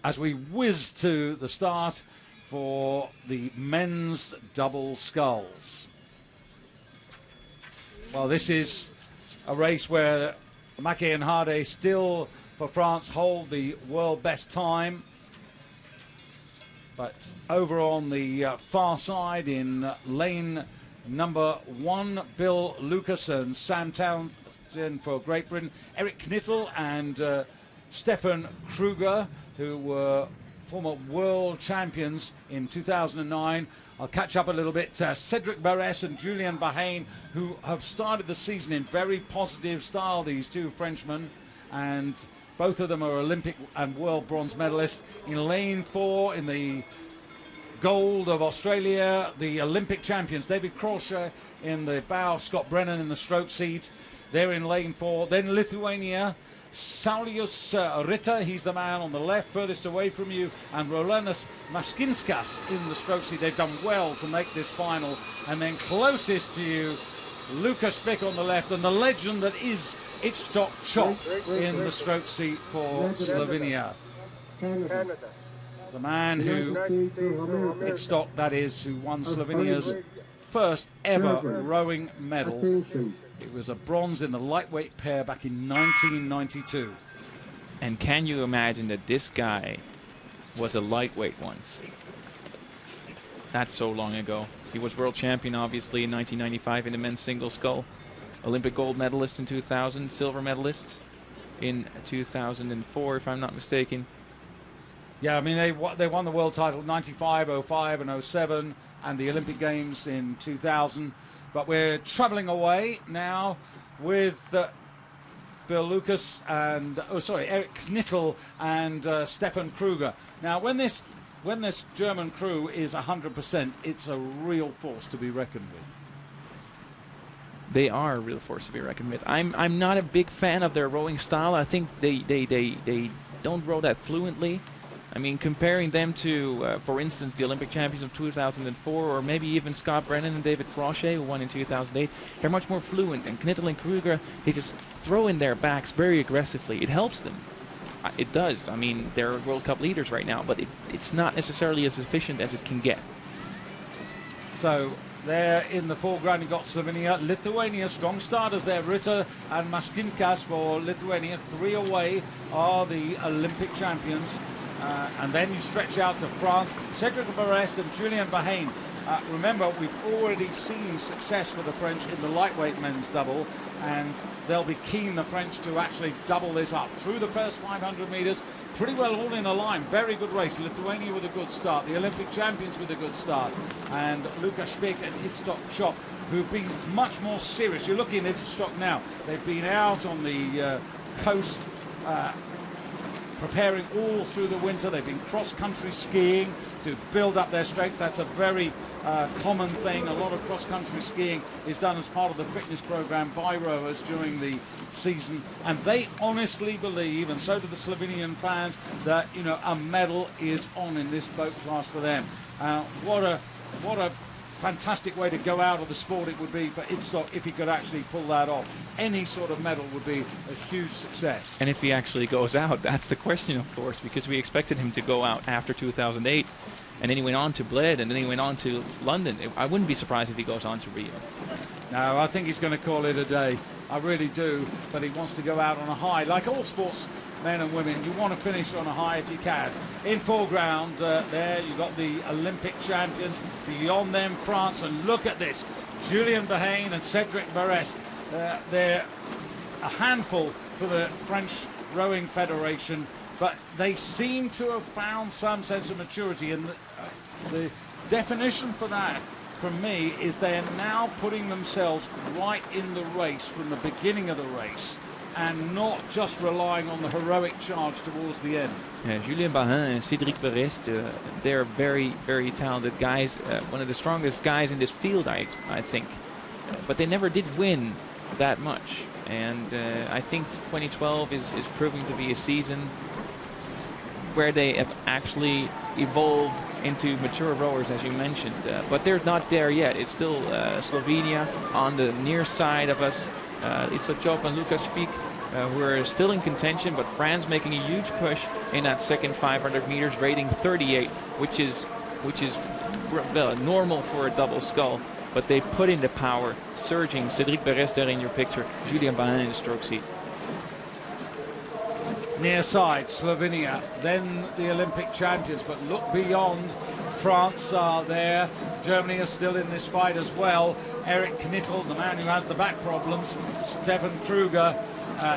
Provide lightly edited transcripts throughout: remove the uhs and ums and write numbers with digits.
as we whiz to the start for the men's double sculls. Well, this is a race where Mackey and Hardy still, for France, hold the world best time. But over on the far side in lane number 1, Bill Lucas and Sam Townsend for Great Britain, Eric Knittel and Stefan Kruger, who were former world champions in 2009. I'll catch up a little bit. Cedric Barres and Julien Bahane, who have started the season in very positive style, these two Frenchmen, and both of them are Olympic and world bronze medalists. In lane 4, in the gold of Australia, the Olympic champions, David Crochet in the bow, Scott Brennan in the stroke seat. They're in lane 4. Then Lithuania, Saulius Ritter, he's the man on the left, furthest away from you, and Rolandas Maskinskas in the stroke seat. They've done well to make this final. And then closest to you, Lukas Spick on the left, and the legend that is Itzhak Chop in the stroke seat for Slovenia. The man who, Itzhak, that is, who won Slovenia's first ever rowing medal. It was a bronze in the lightweight pair back in 1992. And can you imagine that this guy was a lightweight once? That's so long ago. He was world champion, obviously, in 1995 in the men's single scull. Olympic gold medalist in 2000, silver medalist in 2004, if I'm not mistaken. Yeah, I mean, they won the world title 95, 05, and 07, and the Olympic Games in 2000. But we're travelling away now with Bill Lucas and, Eric Knittel and Stefan Kruger. Now, when this German crew is 100%, it's a real force to be reckoned with. They are a real force to be reckoned with. I'm not a big fan of their rowing style. I think they don't row that fluently. I mean, comparing them to, for instance, the Olympic champions of 2004, or maybe even Scott Brennan and David Crochet, who won in 2008, they're much more fluent. And Knittel and Kruger, they just throw in their backs very aggressively. It helps them. It does. I mean, they're World Cup leaders right now, but it's not necessarily as efficient as it can get. So there in the foreground, you've got Slovenia. Lithuania, strong starters there. Ritter and Maskinskas for Lithuania. 3 away are the Olympic champions. And then you stretch out to France, Cedric Barres and Julien Bahane. Remember, we've already seen success for the French in the lightweight men's double, and they'll be keen, the French, to actually double this up. Through the first 500 metres, pretty well all in a line. Very good race. Lithuania with a good start. The Olympic champions with a good start. And Lukas Spick and Itzhak Chop, who've been much more serious. You're looking at Itzhak now. They've been out on the coast preparing all through the winter. They've been cross-country skiing to build up their strength. That's a very common thing. A lot of cross-country skiing is done as part of the fitness program by rowers during the season. And they honestly believe, and so do the Slovenian fans, that, you know, a medal is on in this boat class for them. What a fantastic way to go out of the sport it would be for Itzhak if he could actually pull that off. Any sort of medal would be a huge success. And if he actually goes out, that's the question, of course, because we expected him to go out after 2008, and then he went on to Bled, and then he went on to London. I wouldn't be surprised if he goes on to Rio. No, I think he's going to call it a day. I really do. But he wants to go out on a high. Like all sports men and women, you want to finish on a high if you can. In foreground, there you've got the Olympic champions. Beyond them, France. And look at this. Julien Bahane and Cedric Barres. They're a handful for the French Rowing Federation, but they seem to have found some sense of maturity. And the definition for that, from me, is they are now putting themselves right in the race from the beginning of the race, and not just relying on the heroic charge towards the end. Yeah, Julien Bahane and Cedric Barres, they're very, very talented guys. One of the strongest guys in this field, I think. But they never did win that much. And I think 2012 is proving to be a season where they have actually evolved into mature rowers, as you mentioned. But they're not there yet. It's still Slovenia on the near side of us. Itzhak Chop and Lukas Spick who are still in contention, but France making a huge push in that second 500 meters, rating 38, which is normal for a double scull. But they put in the power, surging. Cédric Berès there in your picture, Julien Bain in the stroke seat. Near side, Slovenia, then the Olympic champions, but look beyond. France are there. Germany are still in this fight as well. Eric Knittel, the man who has the back problems, Stefan Kruger,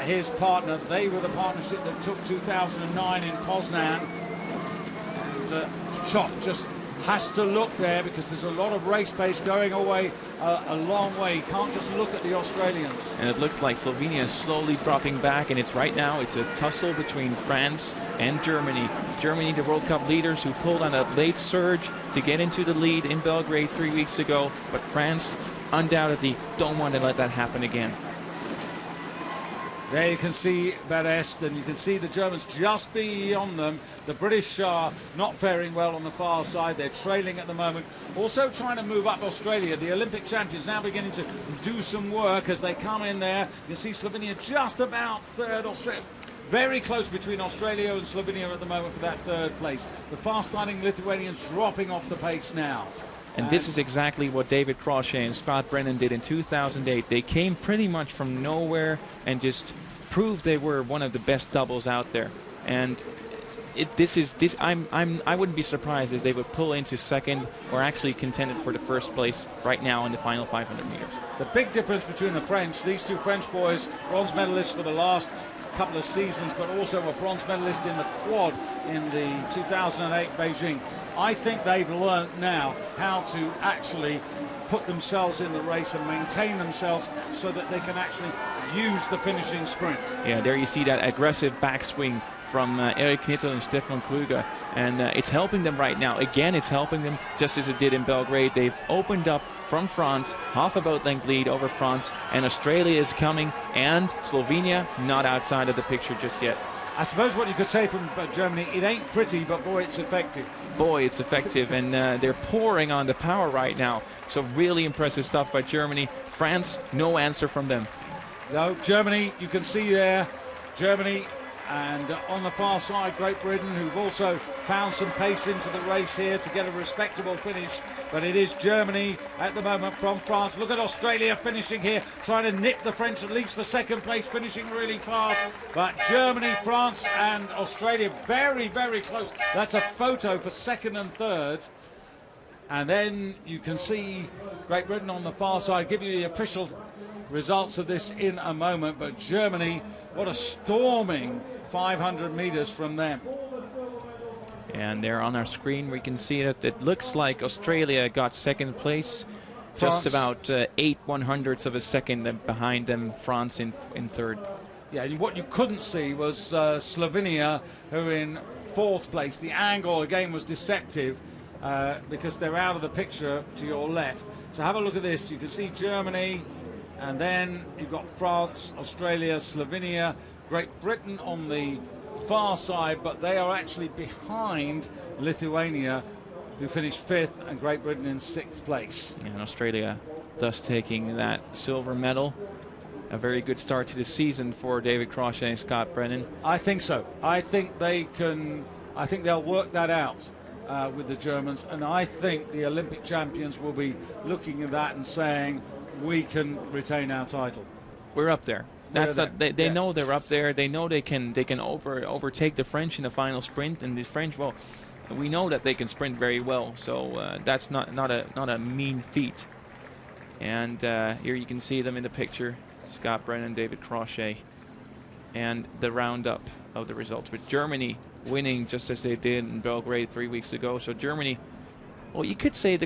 his partner. They were the partnership that took 2009 in Poznan. And Chop just has to look there because there's a lot of race pace going away a long way. You can't just look at the Australians. And it looks like Slovenia is slowly dropping back, and it's right now it's a tussle between France and Germany. Germany, the World Cup leaders, who pulled on a late surge to get into the lead in Belgrade 3 weeks ago, but France undoubtedly don't want to let that happen again. There you can see Berest, and you can see the Germans just beyond them. The British are not faring well on the far side. They're trailing at the moment. Also trying to move up Australia. The Olympic champions now beginning to do some work as they come in there. You see Slovenia just about third. Australia very close between Australia and Slovenia at the moment for that third place. The fast-starting Lithuanians dropping off the pace now. And this is exactly what David Crochet and Scott Brennan did in 2008. They came pretty much from nowhere and just proved they were one of the best doubles out there. And I wouldn't be surprised if they would pull into second or actually contended for the first place right now in the final 500 meters. The big difference between the French, these two French boys, bronze medalists for the last couple of seasons, but also a bronze medalist in the quad in the 2008 Beijing. I think they've learnt now how to actually put themselves in the race and maintain themselves so that they can actually use the finishing sprint. Yeah, there you see that aggressive backswing from Eric Knittel and Stefan Kruger, and it's helping them right now. Again, it's helping them just as it did in Belgrade. They've opened up from France, half a boat length lead over France, and Australia is coming, and Slovenia not outside of the picture just yet. I suppose what you could say from Germany, it ain't pretty, but boy, it's effective. Boy, it's effective, and they're pouring on the power right now. So really impressive stuff by Germany. France, no answer from them. No, Germany, you can see there, Germany, and on the far side, Great Britain, who've also found some pace into the race here to get a respectable finish. But it is Germany at the moment from France. Look at Australia finishing here, trying to nip the French at least for second place, finishing really fast. But Germany, France, and Australia very, very close. That's a photo for second and third. And then you can see Great Britain on the far side. Give you the official results of this in a moment. But Germany, what a storming 500 meters from them. And there on our screen we can see that it looks like Australia got second place, just about 8 100ths of a second behind them, France in third. Yeah, and what you couldn't see was Slovenia, who are in fourth place. The angle again was deceptive because they're out of the picture to your left. So have a look at this. You can see Germany, and then you've got France, Australia, Slovenia, Great Britain on the far side, but they are actually behind Lithuania, who finished fifth, and Great Britain in sixth place. And Australia thus taking that silver medal. A very good start to the season for David Crochet and Scott Brennan. I think so. I think they can. I think they'll work that out with the Germans, and I think the Olympic champions will be looking at that and saying, we can retain our title. We're up there. That's not, they know they're up there. They know they can overtake the French in the final sprint, and the French, well, we know that they can sprint very well, so that's not a mean feat. And here you can see them in the picture, Scott Brennan, David Crochet, and the roundup of the results. With Germany winning just as they did in Belgrade 3 weeks ago, so Germany, well, you could say the